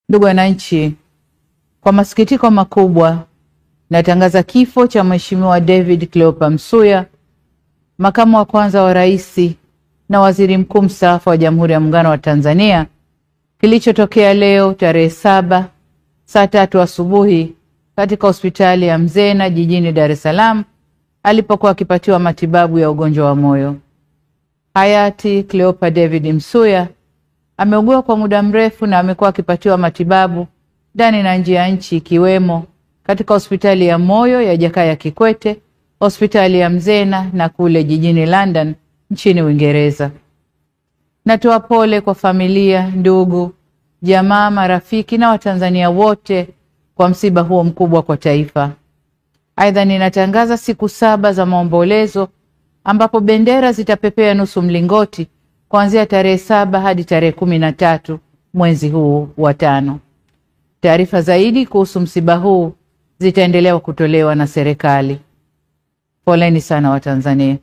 Ndugu wananchi, kwa masikitiko makubwa natangaza kifo cha Mheshimiwa David Cleopa Msuya, makamu wa kwanza wa rais na waziri mkuu mstaafu wa Jamhuri ya Muungano wa Tanzania, kilichotokea leo tarehe 7 saa 3 asubuhi katika hospitali ya Mzena jijini Dar es Salaam alipokuwa akipatiwa matibabu ya ugonjwa wa moyo. Hayati Cleopa David Msuya ameugua kwa muda mrefu na amekuwa akipatiwa matibabu ndani na nje ya nchi, ikiwemo katika hospitali ya moyo ya Jakaya Kikwete, hospitali ya Mzena na kule jijini London nchini Uingereza. Natoa pole kwa familia, ndugu, jamaa, marafiki na Watanzania wote kwa msiba huo mkubwa kwa taifa. Aidha, ninatangaza siku 7 za maombolezo ambapo bendera zitapepea nusu mlingoti kuanzia tarehe 7 hadi tarehe 13 mwezi huu wa 5. Taarifa zaidi kuhusu msiba huu zitaendelea kutolewa na serikali. Poleni sana Watanzania.